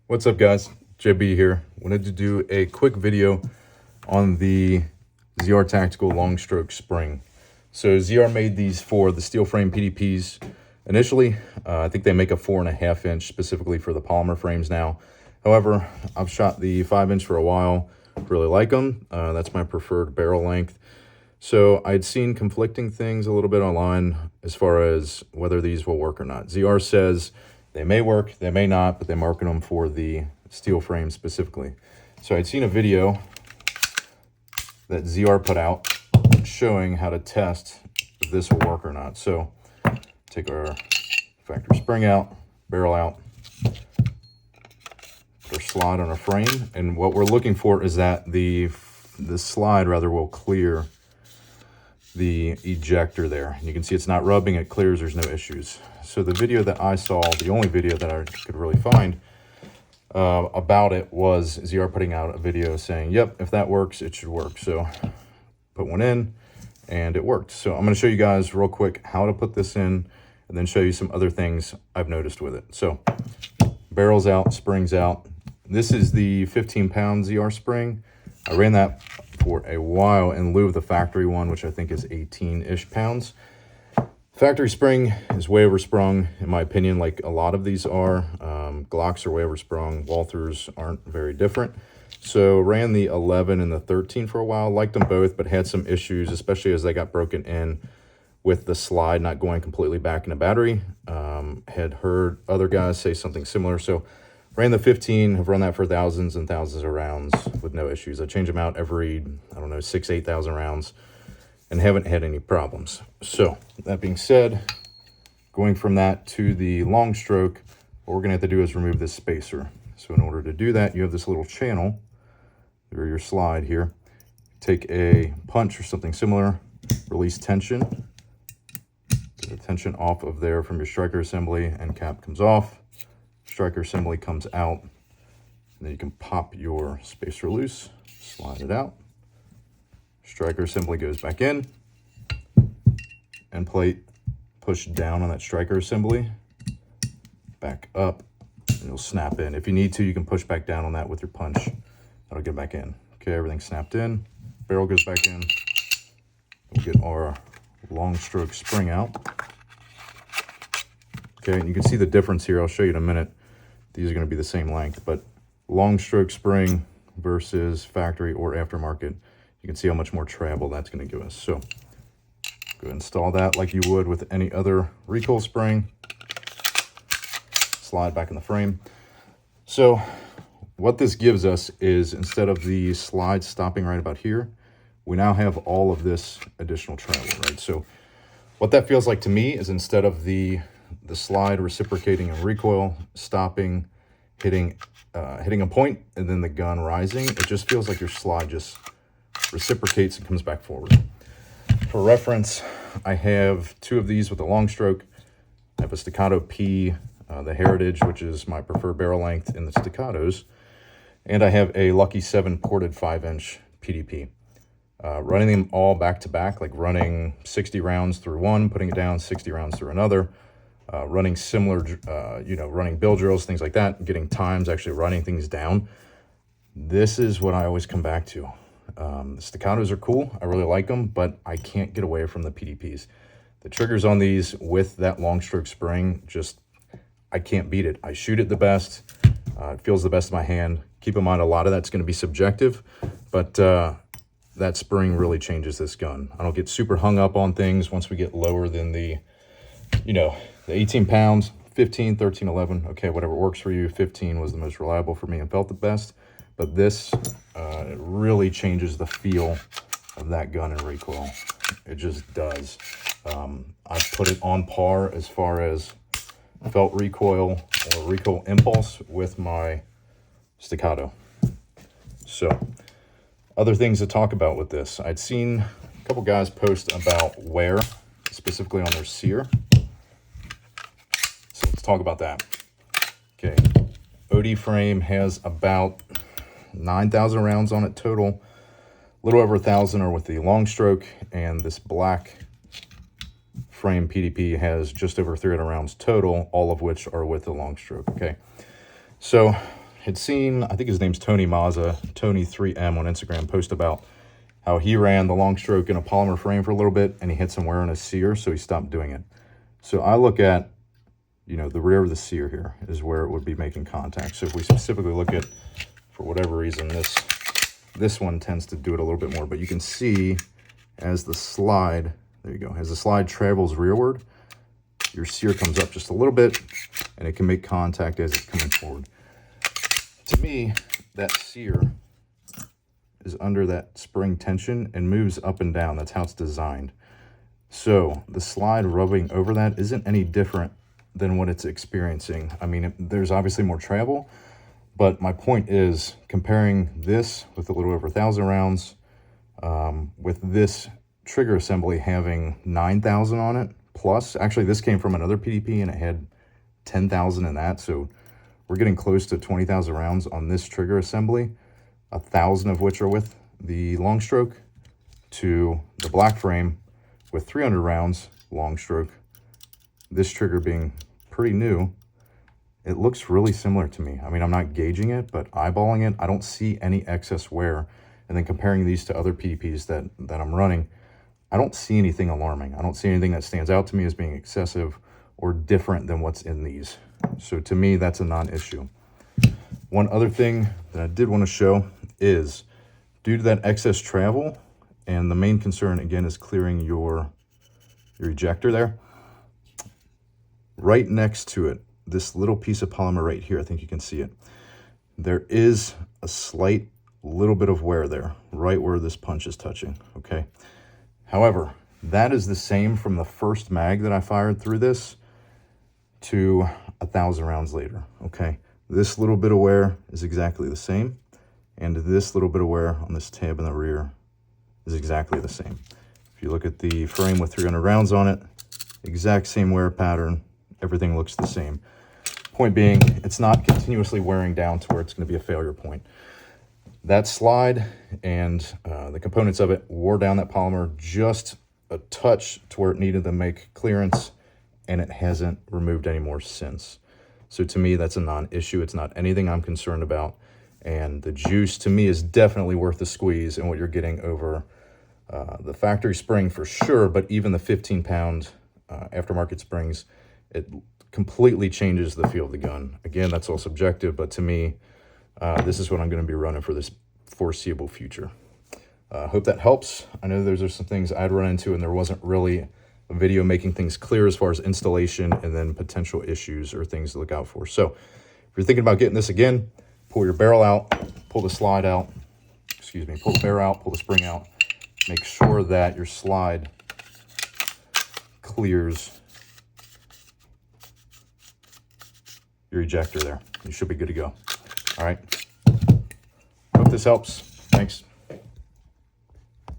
What's up, guys? JB here. Wanted to do a quick video on the ZR Tactical long stroke spring. So ZR made these for the steel frame PDPs initially. I think they make a 4.5 inch specifically for the polymer frames now. However, I've shot the 5 inch for a while. Really like them. That's my preferred barrel length. So I'd seen conflicting things a little bit online as far as whether these will work or not. ZR says they may work, they may not, but they market them for the steel frame specifically. So I'd seen a video that ZR put out showing how to test if this will work or not. So take our factory spring out, barrel out, put our slide on our frame, and what we're looking for is that the slide rather will clear the ejector there. You can see it's not rubbing, it clears, there's no issues. So the video that I saw, the only video that I could really find about it was ZR putting out a video saying, yep, if that works, it should work. So put one in and it worked. So I'm going to show you guys real quick how to put this in and then show you some other things I've noticed with it. So barrels out, springs out. This is the 15-pound ZR spring. I ran that for a while in lieu of the factory one, which I think is 18-ish pounds. Factory spring is way oversprung, in my opinion, like a lot of these are. Glocks are way oversprung. Walthers aren't very different. So ran the 11 and the 13 for a while. Liked them both, but had some issues, especially as they got broken in with the slide not going completely back in the battery. Had heard other guys say something similar. So ran the 15, have run that for thousands and thousands of rounds with no issues. I change them out every, 6,000-8,000 rounds and haven't had any problems. So that being said, going from that to the long stroke, what we're gonna have to do is remove this spacer. So in order to do that, you have this little channel through your slide here. Take a punch or something similar, release tension. Get the tension off of there from your striker assembly, and cap comes off. Striker assembly comes out, and then you can pop your spacer loose, slide it out. Striker assembly goes back in, end plate push down on that striker assembly, back up, and you'll snap in. If you need to, you can push back down on that with your punch. That'll get back in. Okay, everything's snapped in. Barrel goes back in. We'll get our long stroke spring out. Okay, and you can see the difference here. I'll show you in a minute. These are going to be the same length, but long stroke spring versus factory or aftermarket, you can see how much more travel that's going to give us. So go ahead and install that like you would with any other recoil spring. Slide back in the frame. So what this gives us is, instead of the slide stopping right about here, we now have all of this additional travel, right? So what that feels like to me is, instead of the slide reciprocating and recoil, stopping, hitting a point, and then the gun rising, it just feels like your slide just reciprocates and comes back forward. For reference, I have two of these with a long stroke. I have a Staccato P, the Heritage, which is my preferred barrel length in the staccatos, and I have a Lucky 7 ported 5-inch PDP. Running them all back to back, like running 60 rounds through one, putting it down, 60 rounds through another. Running similar, running bill drills, things like that, getting times, actually writing things down. This is what I always come back to. The staccatos are cool. I really like them, but I can't get away from the PDPs. The triggers on these with that long stroke spring, I can't beat it. I shoot it the best. It feels the best in my hand. Keep in mind, a lot of that's going to be subjective, but that spring really changes this gun. I don't get super hung up on things once we get lower than the 18 pounds, 15, 13, 11, okay, whatever works for you. 15 was the most reliable for me and felt the best, but this it really changes the feel of that gun in recoil. It just does. I've put it on par as far as felt recoil or recoil impulse with my staccato. So other things to talk about with this, I'd seen a couple guys post about wear, specifically on their sear. So let's talk about that. Okay, OD frame has about 9,000 rounds on it total. A little over 1,000 are with the long stroke, and this black frame PDP has just over 300 rounds total, all of which are with the long stroke. Okay, so had seen, I think his name's Tony Mazza, Tony3M on Instagram, post about how he ran the long stroke in a polymer frame for a little bit and he hit some wear on his sear, so he stopped doing it. So I look at, you know, the rear of the sear here is where it would be making contact. So if we specifically look at, for whatever reason, this one tends to do it a little bit more, but you can see as the slide, there you go, as the slide travels rearward, your sear comes up just a little bit and it can make contact as it's coming forward. To me, that sear is under that spring tension and moves up and down. That's how it's designed. So the slide rubbing over that isn't any different than what it's experiencing. I mean, there's obviously more travel, but my point is comparing this with a little over 1,000 rounds, with this trigger assembly having 9,000 on it, plus, actually this came from another PDP and it had 10,000 in that. So we're getting close to 20,000 rounds on this trigger assembly, 1,000 of which are with the long stroke, to the black frame with 300 rounds long stroke. This trigger being pretty new, it looks really similar to me. I mean, I'm not gauging it, but eyeballing it, I don't see any excess wear. And then comparing these to other PDPs that I'm running, I don't see anything alarming. I don't see anything that stands out to me as being excessive or different than what's in these. So to me, that's a non-issue. One other thing that I did want to show is, due to that excess travel, and the main concern again is clearing your ejector there, right next to it, this little piece of polymer right here, I think you can see it, there is a slight little bit of wear there, right where this punch is touching, okay? However, that is the same from the first mag that I fired through this to 1,000 rounds later, okay? This little bit of wear is exactly the same, and this little bit of wear on this tab in the rear is exactly the same. If you look at the frame with 300 rounds on it, exact same wear pattern, everything looks the same. Point being, it's not continuously wearing down to where it's going to be a failure point. That slide and the components of it wore down that polymer just a touch to where it needed to make clearance, and it hasn't removed any more since. So to me, that's a non-issue. It's not anything I'm concerned about. And the juice to me is definitely worth the squeeze and what you're getting over the factory spring for sure, but even the 15-pound aftermarket springs, it completely changes the feel of the gun. Again, that's all subjective, but to me, this is what I'm going to be running for this foreseeable future. Hope that helps. I know those are some things I'd run into, and there wasn't really a video making things clear as far as installation and then potential issues or things to look out for. So if you're thinking about getting this again, pull your barrel out, pull the slide out, pull the barrel out, pull the spring out. Make sure that your slide clears your ejector there. You should be good to go. All right. Hope this helps. Thanks.